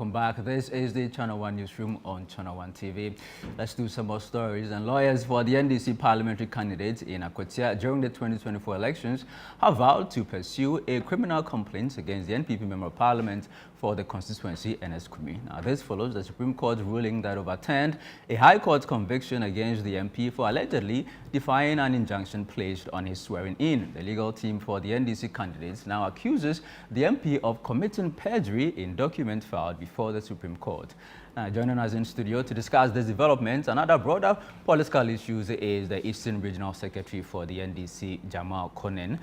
welcome back. This is the Channel One newsroom on Channel One TV. Let's do some more stories. And lawyers for the NDC parliamentary candidates in Akwatia during the 2024 elections have vowed to pursue a criminal complaint against the NPP Member of Parliament for the constituency NS-Kumi. Now, this follows the Supreme Court ruling that overturned a High Court conviction against the MP for allegedly defying an injunction placed on his swearing-in. The legal team for the NDC candidates now accuses the MP of committing perjury in documents filed before the Supreme Court. Joining us in studio to discuss this development and other broader political issues is the Eastern Regional Secretary for the NDC, Jamal Konneh,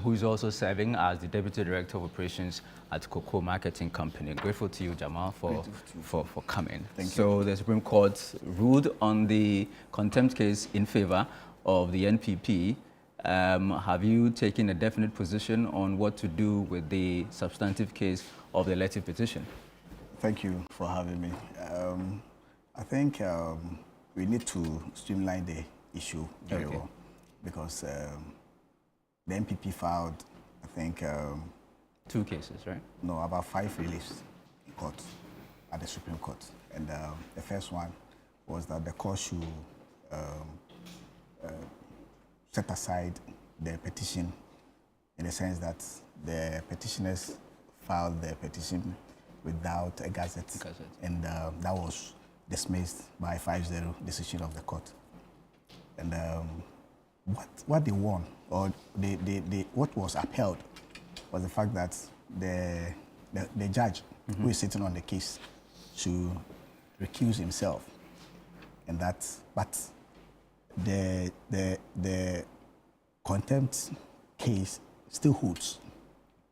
who is also serving as the Deputy Director of Operations at Cocoa Marketing Company. Grateful to you, Jamal, for coming. Thank you. So the Supreme Court ruled on the contempt case in favor of the NPP. Have you taken a definite position on what to do with the substantive case of the elective petition? Thank you for having me. I think we need to streamline the issue very well because the NPP filed, I think... 2 cases, right? No, about 5 reliefs in court, at the Supreme Court. And the first one was that the court should set aside the petition in the sense that the petitioners filed their petition without a gazette. And that was dismissed by 5-0 decision of the court. And what they won, or what was upheld, was the fact that the judge who is sitting on the case should recuse himself, and that, but the contempt case still holds.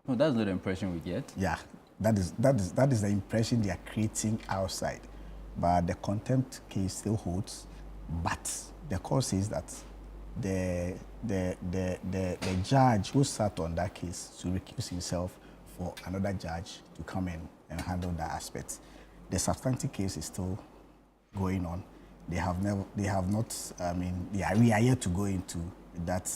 No, that's not the impression we get. Yeah, that is the impression they are creating outside. But the contempt case still holds. But the court says that the judge who sat on that case should recuse himself for another judge to come in and handle that aspect. The substantive case is still going on. They have not. I mean, we are yet to go into that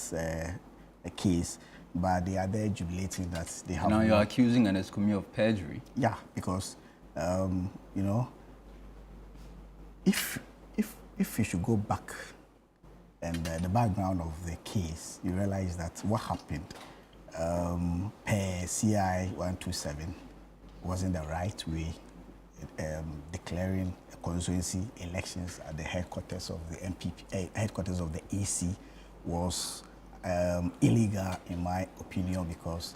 case. But they are there jubilating that they have. Now you're accusing NS-Kumi of perjury. Yeah, because you know, if you should go back and the background of the case, you realize that what happened per CI 127 wasn't the right way. Declaring constituency elections at the headquarters of the NPP, headquarters of the AC, was illegal in my opinion, because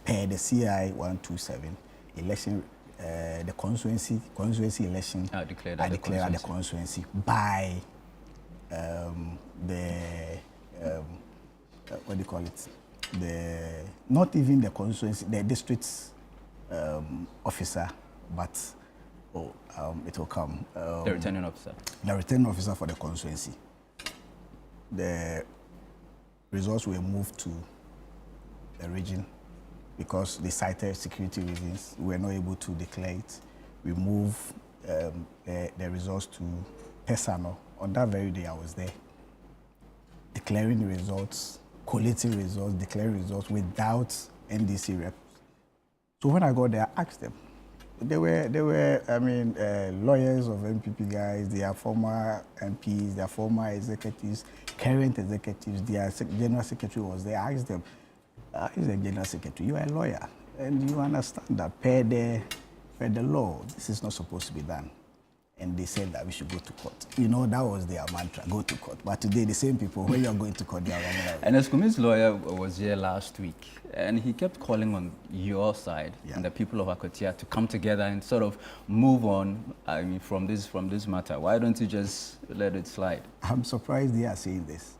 per the CI 127 election, the constituency election declared at the constituency by the what do you call it? Not even the constituency, the district officer, but it will come. The returning officer. The returning officer for the constituency. The results were moved to the region because they cited security reasons. We were not able to declare it. We moved the results to Pesano. On that very day, I was there, declaring the results, collating results, declaring results without NDC reps. So when I got there, I asked them. They were, I mean, lawyers of NPP guys. They are former MPs, they are former executives, current executives. Their general secretary was there. I asked them, he's a general secretary, you are a lawyer, and you understand that per the law, this is not supposed to be done. And they said that we should go to court. You know, that was their mantra, go to court. But today, the same people, when you are going to court, they are running away. And NS-Kumi's lawyer was here last week, and he kept calling on your side and the people of Akwatia to come together and sort of move on, I mean, from this matter. Why don't you just let it slide? I'm surprised they are saying this.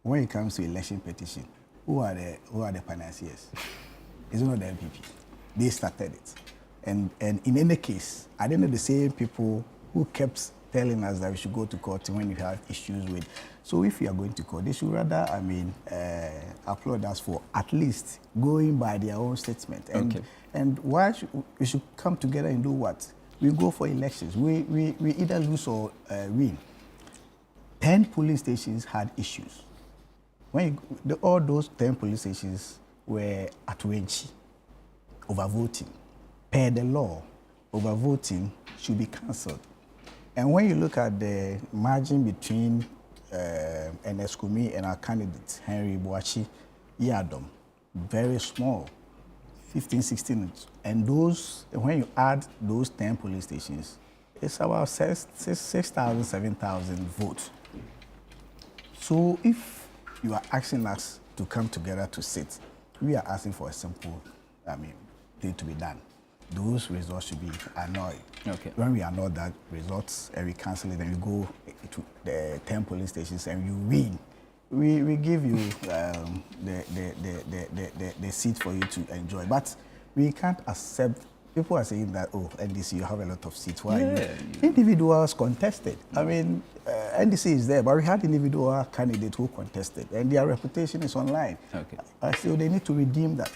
When it comes to election petition, who are the financiers? It's not the NPP. They started it. And in any case, I don't know, the same people who kept telling us that we should go to court when you have issues with. So if you are going to court, they should rather, I mean, applaud us for at least going by their own statement. And why we should come together and do what? We go for elections. We either lose or win. 10 police stations had issues. All those 10 police stations were at Wenchi, overvoting. Per the law, overvoting should be cancelled. And when you look at the margin between Ernest Kumi and our candidate, Henry Boachi Yadom, very small, 15, 16. And those, when you add those 10 police stations, it's about 6,000, 7,000 votes. So if you are asking us to come together to sit, we are asking for a simple, thing to be done. Those results should be annulled. Okay. When we annul that results and we cancel it, and we go to the 10 police stations and you win, we give you the seat for you to enjoy. But we can't accept. People are saying that, oh, NDC, you have a lot of seats. Why? Yeah. Individuals contested. NDC is there, but we had individual candidates who contested, and their reputation is online. Okay. So they need to redeem that.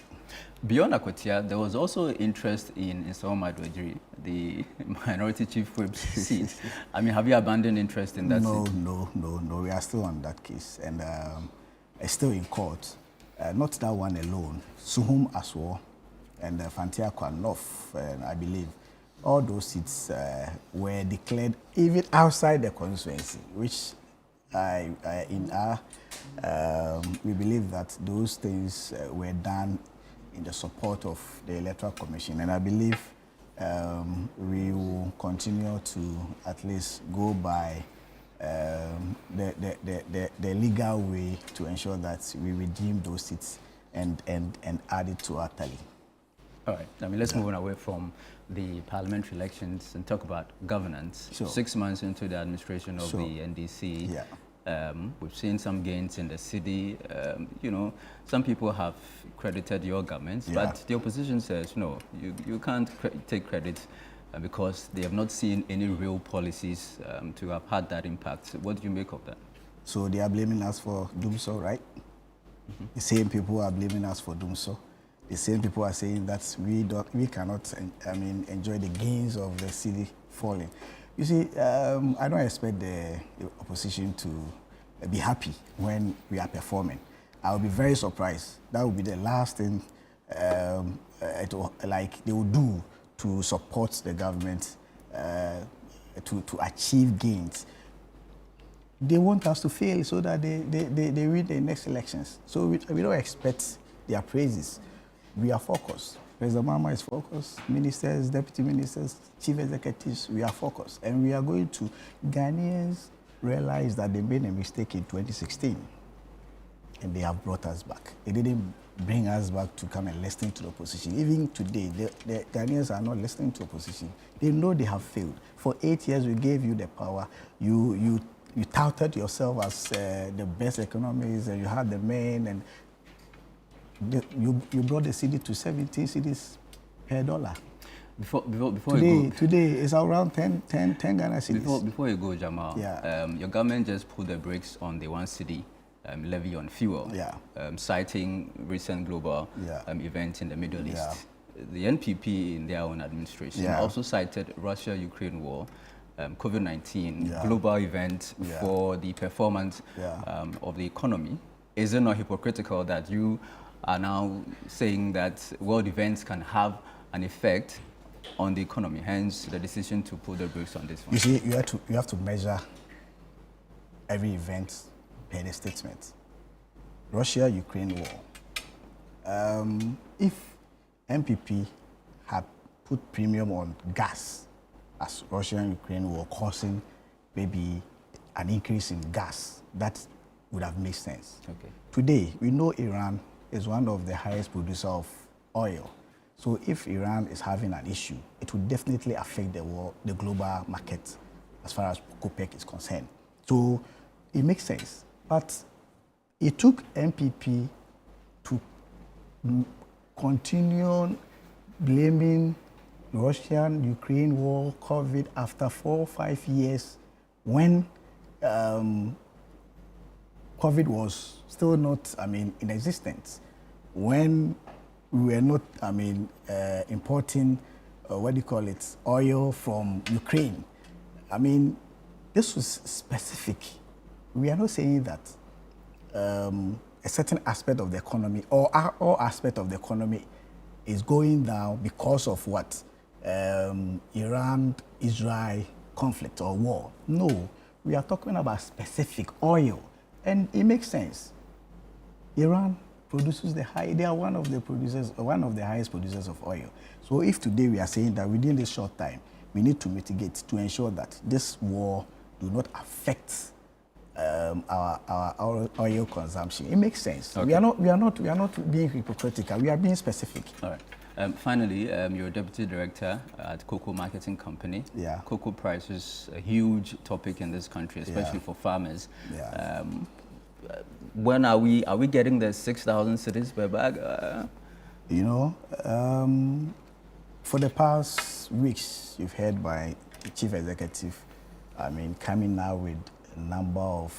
Beyond Akwatia, there was also interest in Nsawam Adwejiri, the minority chief whip's seat. Have you abandoned interest in that seat? No. We are still on that case, and it's still in court. Not that one alone. Suhum as well, and Fantia Kwanoff, I believe. All those seats were declared even outside the constituency, which we believe that those things were done in the support of the Electoral Commission, and I believe we will continue to at least go by the legal way to ensure that we redeem those seats and add it to our tally. All right. Let's move on away from the parliamentary elections and talk about governance. Sure. 6 months into the administration of the NDC. Yeah. We've seen some gains in the city. Some people have credited your government, but the opposition says, no, you can't take credit because they have not seen any real policies to have had that impact. What do you make of that? So they are blaming us for doomsday, right? Mm-hmm. The same people are blaming us for doomsday. The same people are saying that we cannot enjoy the gains of the city falling. You see, I don't expect the opposition to be happy when we are performing. I will be very surprised. That will be the last thing they will do to support the government to achieve gains. They want us to fail so that they win the next elections. So we don't expect their praises. We are focused. President Mama is focused. Ministers, deputy ministers, chief executives, we are focused. And we are going to, Ghanaians realize that they made a mistake in 2016 and they have brought us back. They didn't bring us back to come and listen to the opposition. Even today, the Ghanaians are not listening to opposition. They know they have failed. For 8 years, we gave you the power. You touted yourself as the best economists, and you had the men, and you brought the city to 17 cities per dollar. Today it's around 10 Ghana cities. Before you go, Jamal, your government just put the brakes on the 1 city levy on fuel, citing recent global events in the Middle East. The NPP in their own administration also cited Russia-Ukraine war, COVID-19, global event for the performance of the economy. Is it not hypocritical that you are now saying that world events can have an effect on the economy, hence the decision to put the brakes on this one? You see, you have to measure every event per the statement. Russia-Ukraine war. If MPP had put premium on gas as Russia-Ukraine war causing maybe an increase in gas, that would have made sense. Okay. Today, we know Iran is one of the highest producers of oil. So if Iran is having an issue, it would definitely affect the global market as far as OPEC is concerned. So it makes sense. But it took MPP to continue blaming Russian-Ukraine war, COVID, after 4 or 5 years when COVID was still not, in existence. When we were not, importing, oil from Ukraine. This was specific. We are not saying that a certain aspect of the economy or all aspect of the economy is going down because of what? Iran-Israel conflict or war. No, we are talking about specific oil, and it makes sense. Iran produces they are one of the highest producers of oil. So if today we are saying that within this short time, we need to mitigate to ensure that this war do not affect our oil consumption, it makes sense. Okay. We are not being hypocritical. We are being specific. All right. Finally, you're a deputy director at Cocoa Marketing Company. Yeah. Cocoa price is a huge topic in this country, especially for farmers. Yeah. When are we getting the 6,000 cedis per bag? You know, for the past weeks, you've heard my chief executive, coming now with a number of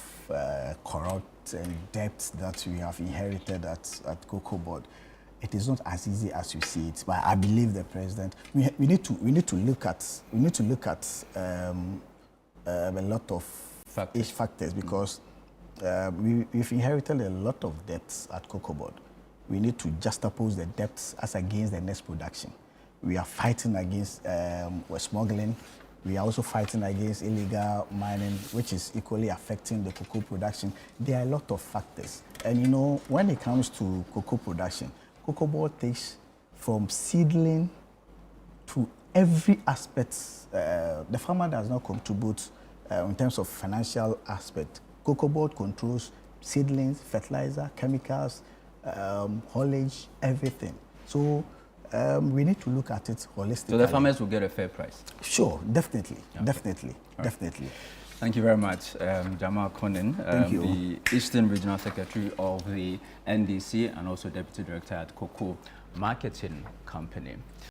corrupt and debts that we have inherited at Cocoa Board. It is not as easy as you see it, but I believe the president. We need to look at a lot of factors because we've inherited a lot of debts at Cocoa Board. We need to juxtapose the debts as against the next production. We are fighting against smuggling. We are also fighting against illegal mining, which is equally affecting the cocoa production. There are a lot of factors. And you know, when it comes to cocoa production, Cocoa Board takes from seedling to every aspect. The farmer does not contribute in terms of financial aspect. Cocoa Board controls seedlings, fertilizer, chemicals, haulage, everything. So we need to look at it holistically. So the farmers will get a fair price? Sure, definitely, okay. Definitely. Thank you very much, Jamal Konneh, the Eastern Regional Secretary of the NDC and also Deputy Director at Cocoa Marketing Company.